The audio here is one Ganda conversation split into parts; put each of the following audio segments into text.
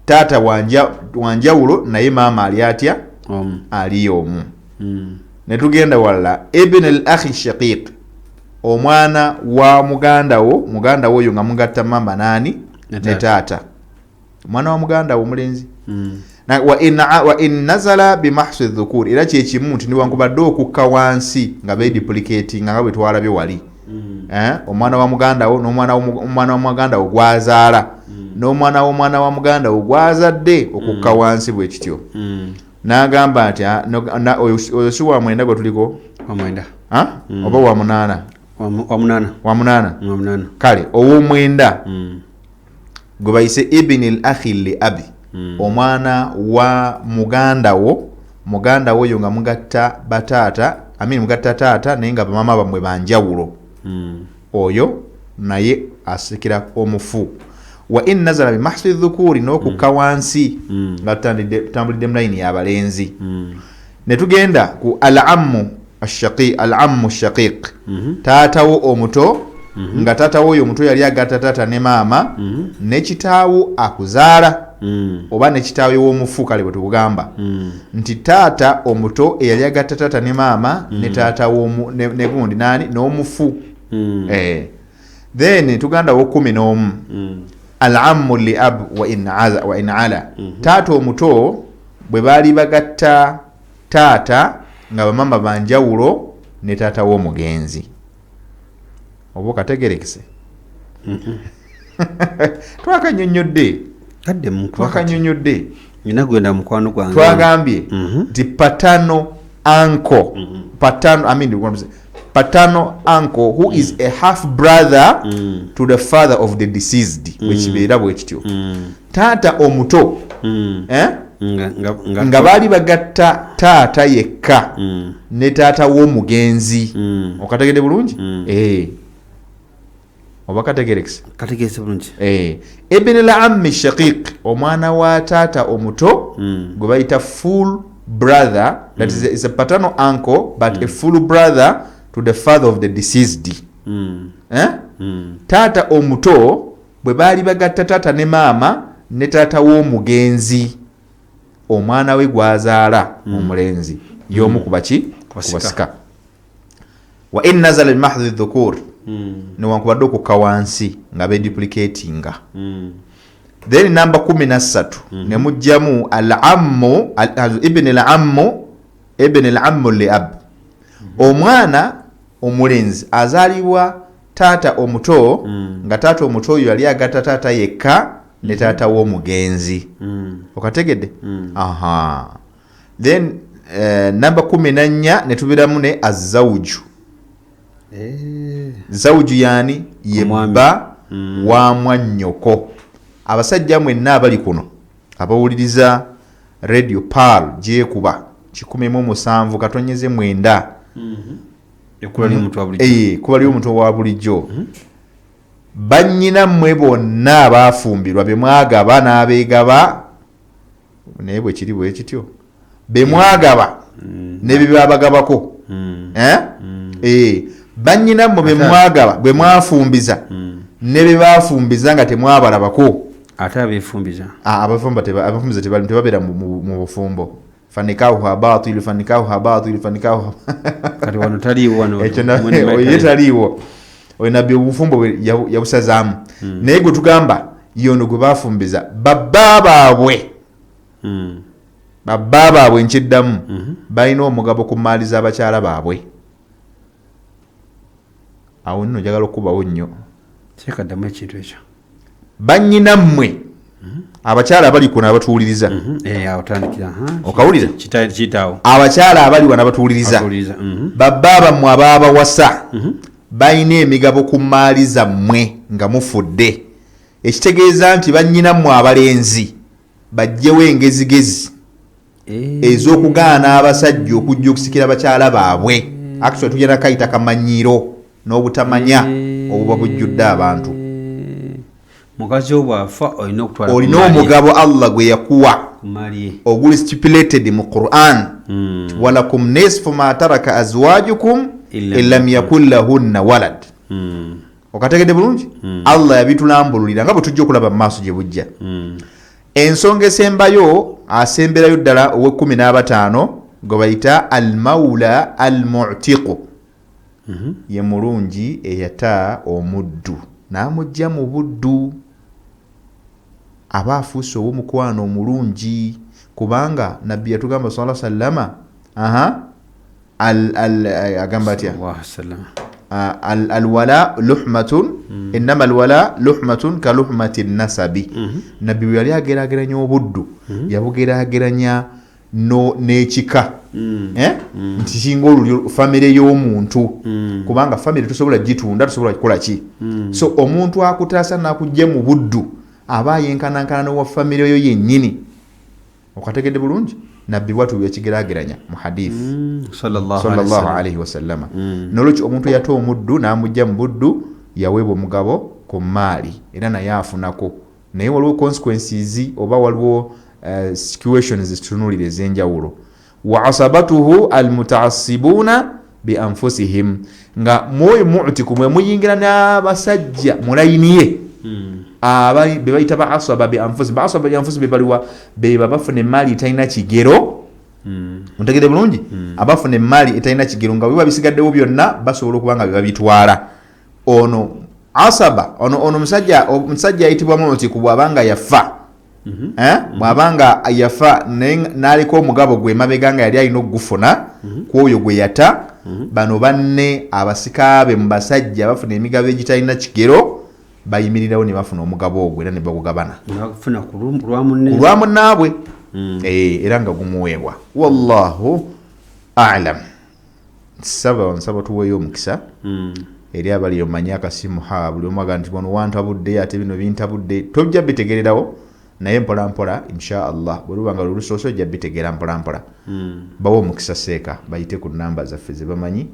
taata wanjawulo naye maama ali atya ali omu. Ne tugenda wala ibn al-akhi shaqiq, omwana wa muganda wo oyo nga mugatta mama nani ne taata, omwana wa muganda wo mulenzi. Na wa in nazala bi mahsi dhukur, era kye kimu nti niwankubadde okukka wansi nga be duplicating nga bwe twalabye wali. Omwana wa muganda wo n'omwana wa muganda wo gwazaala n'omwana wa muganda wo gwazadde okukka wansi bwe kityo. N'agamba nti oyo si wa mwenda gwe tuliko oba wa munaana? Wa munaana. Kale ow'omwenda gwe bayise ibn al-akhi li abi, omwana wa muganda wo oyo nga mugatta bataata mugatta taata naye nga bamama bamwe banjawulo, oyo naye asikira omufu. Wa in nazala bi mahsi dhukuri, n'okukka wansi nga tutambulidde mu layini y'abalenzi. Ne tugenda ku al-ammu shaqiq, taatawo omuto nga taatawo oyo omuto yali agatta taata ne maama ne kitaawo akuzaala oba ne kitaawe w'omufu. Kale bwe tukugamba nti taata omuto eyali agatta taata ne maama ne taata ne gundi nani n'omufu. Then tuganda wo 11 al-ammu li ab wa in ala, taata omuto bwe baali bagatta taata nga bamama banjawulo ne taata w'omugenzi. Oba okategerekese? Twakanyonyodde nina gwenda mukwano gwange twagambye nti paternal uncle who is a half brother to the father of the deceased, wekibeera bwe kityo. Taata omuto nga baali bagatta taata yekka ne taata w'omugenzi. Okategedde bulungi? Oba kategeese bulungi. Ibn al-ammi shaqiq, omwana wa taata omuto gwe bayita full brother, that is a paternal uncle but a full brother to the father of the deceased. Taata omuto bwe baali bagatta taata ne maama ne taata w'omugenzi, omwana we gwazaala omulenzi y'omu kubasika. Wa in nazala bi mahdi dhukur, newankubadde okukka wansi nga beduplicatinga. Then number 13 ne mujjamu ibn al-ammu li ab, omwana omulenzi azaalibwa taata omuto nga taata omuto oyo yali agatta taata yekka ne taata w'omugenzi. Okategedde? Then number 14 ne tubiramu ne azawuju. Zawuju yani yebba wa mwannyoko. Abasajja mwenna abali kuno abawuliriza Radio Pearl gyekuba 107 katonyeze 9 kuba li omuntu wa bulijjo. Bannyina mmwe bonna abaafumbirwa be mwagaba n'abeegaba, naye bwe kiri bwe kityo, be mwagaba ne bye babagabako. Bannyina mmwe be mwagaba bwe mwafumbiza ne bye baafumbiza nga temwabalabako. Ate abeefumbiza abafumbiza tebabeera mu bufumbo. Fanikahu habatil kati wano taliiwo wano ye taliiwo, oyo nabbi obufumbo yabusazaamu. Naye gwe tugamba yono gwe baafumbiza babba baabwe nkiddamu balina omugabo ku maali z'abakyala baabwe. Awo nno njagala okubawo nnyo kyekaddamu ekintu ekyo. Bannyina mmwe abakyala abali kuno abatuwuliriza, okawulira abakyala abali wano abatuwuliriza, babba bammwe abaabawasa balina emigabo ku maali zammwe nga mufudde. Ekitegeeza nti bannyina mmwe abalenzi bajjewo engezigezi ez'okugaana abasajja okujja okusikira abakyala baabwe. Actually tugenda kayita kamanyiiro n'obutamanya obuba bujjudde abantu. Mukazi obwafa olina omugabo Allah gwe yakuwa oguli stipulated mu Quran. Walakum nisfu ma taraka azwajukum illam yakul lahunna walad. Okategedde bulungi? Allah yabitulambululira nga bwe tujja okulaba mu maaso gye bujja. ensonga esembayo asemberayo ddala owe15 gwe bayita almaula almu'tiqu ye mulungi eyata omuddu n'amugya mu buddu aba afuuse ow'omukwano omulungi kubanga nabbi yatugamba sallallahu alaihi wasallama agamba atya alwala luhmatun innama alwala luhmatun ka luhmati nasabi nabbi bwe yali ageraageranya obuddu yabugerageranya n'ekika nti kinga olulyo famire y'omuntu kubanga famire tusobola gitunda tusobola kukola ki so omuntu akutaasa n'akujja mu buddu aba yenkanankana n'owa famire yo yennyini okategedde bulungi nabbi bwatu yakigeraageranya mu hadithi sallallahu alaihi wasallama n'olwekyo omuntu yata omuddu n'amujja mu buddu yaweebwa omugabo ku maali era naye afunako naye waliwo consequences oba waliwo situations zitunulire ez'enjawulo wa asabatuhu almutaassibuna bi anfusihim nga mwoyo mu'tiku mwe muyingira n'abasajja mu layini ye abai be bayita ba asaba bi anfusihim be baliwa be babafuna emaali etalina kigero muntegede bulungi abafuna emaali etalina kigero nga biba bisigaddewo byonna basobola okubanga bebabitwala ono asaba ono omusajja ayitibwa mu'tiku bw'abanga yafa bw'abanga yafa n'aliko omugabo gwe mabega nga yali alina okugufuna kwoyo gwe yata bano banne abasikaabe mu basajja bafuna emigabo egitalina kigero bayimirirawo ne bafuna omugabo ogwo era ne bagugabana kulwa munnaabwe era nga gumuweebwa wallahu a'lam. nsaba tuweeyo omukisa eri abali omanyi akasimu buli omu aga nti wano wantabudde ate bino bintabudde tojja bitegererawo naye mpola mpola insha Allah bwelubanga lulusoso ojja bitegeera mpola mpola bawo omukisa seeka bayite ku namba zaffe zebamanyi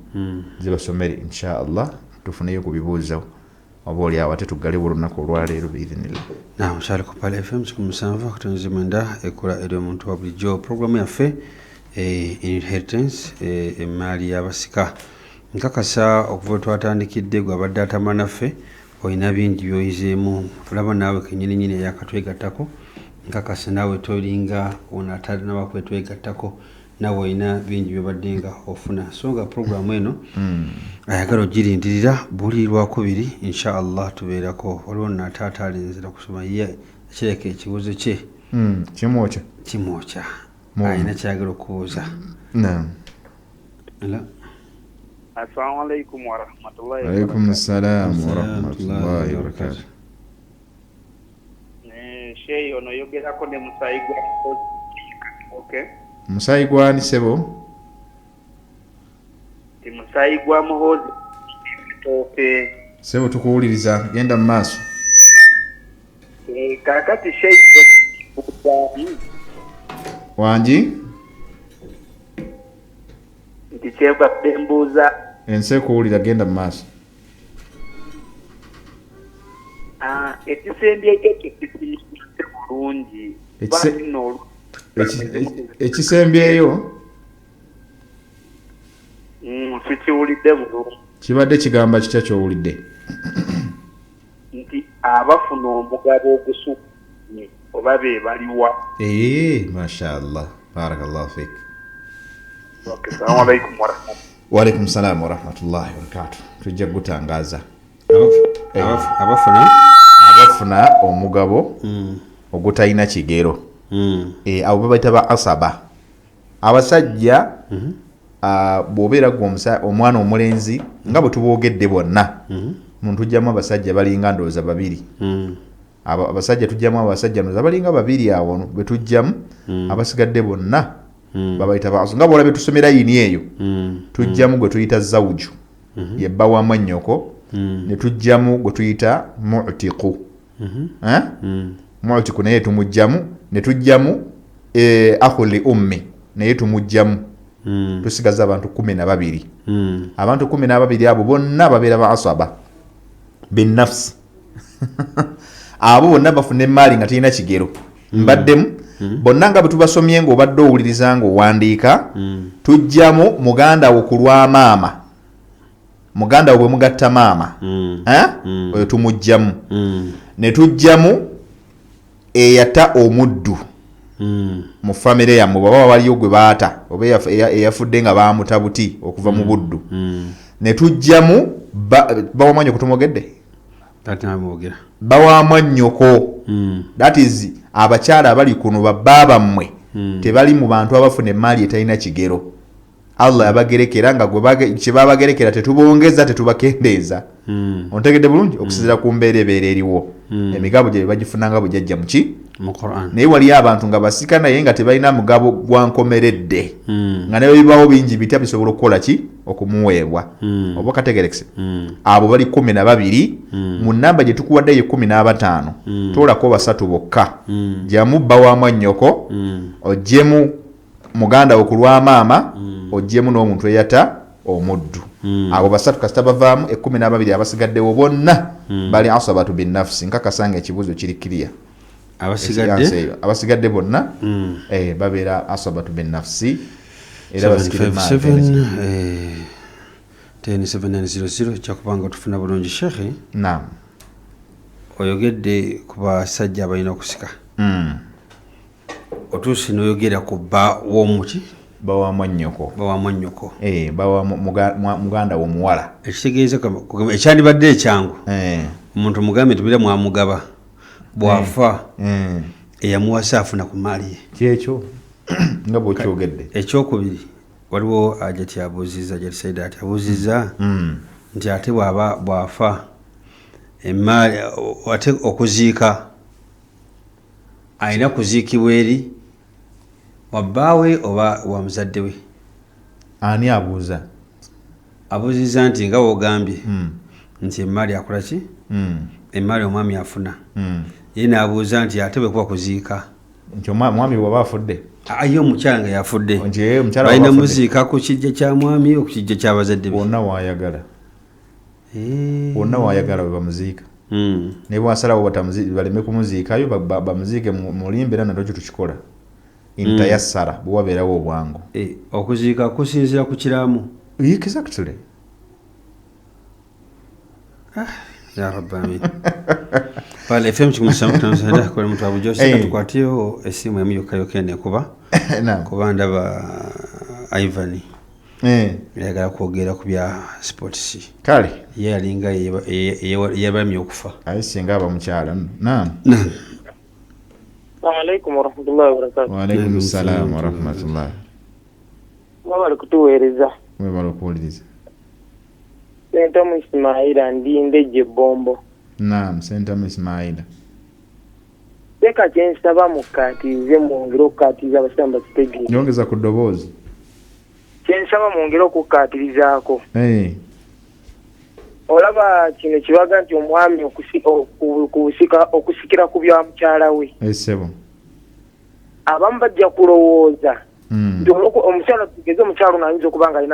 zibasomere insha Allah tufuneyo ku bibuuzo oba oli awo ate tuggalewo olunaku olwaleero biidhinillah. Mukyali ku Pale FM 97.9 ekola eri omuntu wa bulijjo programu yaffe inheritance emaali y'abasika nkakasa okuva twatandikidde gwe abadde atama naffe olina bingi byoyizeemu olaba naawe kenyininyini eyakatwegattako nkakasa naawe tolinga ono atalina bakwetwegattako naawe olina bingi byobadde nga ofuna so nga programu eno ayagala ogirindirira buli lwakubiri insha Allah tubeerako waliwo nataata alinzira kusoma ye kireka ekibuuzo kye kimwokya ayina kyayagala okubuuza. Assalamu alaikum wa rahmatullahi wa barakatuh. Alaikum assalam wa rahmatullahi wa barakatuh. Sheikh ono yogerako ne musayi gwa okay. Musayi gwani sebo? Ti musayi gwa muhozi okay. Sebo tukuwuliriza genda mu maaso. Kakati Sheikh wangi nti kyeba bembuuza ense kuwulira genda mu maaso. Ekisembye ekyo bulungi ekisembyeyo sikiwulidde bulungi. Kibadde kigamba kitya kyowulidde? Nti abafuna omugabo ogusukkumye oba be baliwa. Mashallah barakallahu fik. Assalamu alaikum wa rahmatullahi. Wa alaikum salam wa rahmatullahi wa barakatuh. Tujja kutangaza abafuna omugabo ogutalina kigero abo babayita ba asaba abasajja bw'obeera gwe omwana omulenzi nga bwe tuboogedde bonna tujjamu abasajja balinga ndowooza babiri abasajja tujjamu abasajja ndowooza balinga babiri awo bwe tujjamu abasigadde bonna babayita ba nga bwolabye tusomera yini eyo tujjamu gwe tuyita zawuju yebba wa mwannyoko ne tujjamu gwe tuyita mu'tiqu mu'tiqu naye tumujjamu ne tujjamu akhuli ummi naye tumujjamu tusigaza abantu 12 abantu 12 abo bonna babeera ba asaba bin nafsi abo bonna bafuna emaali nga talina kigero mbaddemu bonna nga bwe tubasomye ng'obadde owuliriza ng'owandiika tujjamu muganda wo ku lwa maama muganda wo bwe mugatta maama oyo tumujjamu ne tujjamu eyata omuddu mu famire yammwe baba waliyo gwe baata oba eyafudde nga baamuta buti okuva mu buddu ne tujjamu bawamwanyo kutumogedde bawamwanyoko that is abakyala abali kuno babbaaba mmwe tebali mu bantu abafuna emaali etalina kigero Allah yabagerekera nga kye babagerekera tetubongeza tetubakendeeza ontegedde bulungi okusinziira ku mbeera eriwo emigabo gye bagifunanga bujjajja muki mu Quran naye waliyo abantu nga basika naye nga tebalina mugabo gwankomeredde nga naye bibawo bingi bitya bisobola okukola ki okumuweebwa oba kategerekese abo bali 12 mu namba gye tukuwadde ye 15 toolako basatu bokka jamu bawamwannyoko ojjemu muganda wo ku lwa maama ojjemu n'omuntu eyata omuddu abo basatu kasita bavaamu 12 abasigaddewo bonna bali asabatu binnafsi nkakasanga ekibuzo kiri kiriya abasigadde bonna babeera asabatu binnafsi era basikire 700 kyakubanga tufuna bulungi shekhe naam oyogedde ku basajja abalina okusika otuusi n'oyogera ku bba w'omuki bawamwannyoko bawa muganda w'omuwala ekitegeeza ekyandibadde ekyangu omuntu mugambe tubira mwamugaba bwafa eyamuwasa afuna ku maali ye kyekyo nga bwokyogedde ekyokubiri waliwo ajati abuuziza jatisaida ati abuuziza nti ate bwafa emaali ate okuziika alina kuziikibwa eri wabbaawe oba wa muzadde we ani abuuza abuuziza nti nga wogambye nti emaali akola ki emaali omwami afuna ye naabuuza nti ate bwe kuba kuziika nti omwami bwaba afudde ye omukyala nga yafudde balina muziika ku kijja kya mwami oku kijja ky'abazadde be bonna waayagala bwe bamuziika naye bwasalawo baleme kumuziikayo bamuziike mulimbe era natokyo tukikola intayassara bwe wabeerawo obwangu okuziika kusinziira ku kiraamu exactly ya rabbi amin pale fm kimusamutanasaida kwa mtu abujosi tukwatio esimu emu yokka enekuba kuba ndaba Ivan yagala kwogera ku bya sports kale ye alinga yebalamye okufa ayi singa abamukyala naam Assalamu alaikum warahmatullahi wabarakatuh. Wa alaikum assalam warahmatullahi. Mwabali kutuweereza. Mwebala okuwuliriza. Sentamu Ismaila ndindeje bombo. Naam, Sentamu Ismaila. Leka kyensaba mukatiize mwongere okukatiiza abasamba kitegeere. Nyongeza ku ddoboozi. Kyensaba mwongere okukatirizaako. Olaba kino kibaga nti omwami okusikira ku bya mukyala we. Sebo. Abamu bajja kulowooza. Nti omukyala tugeze omukyala ayinza okuba nga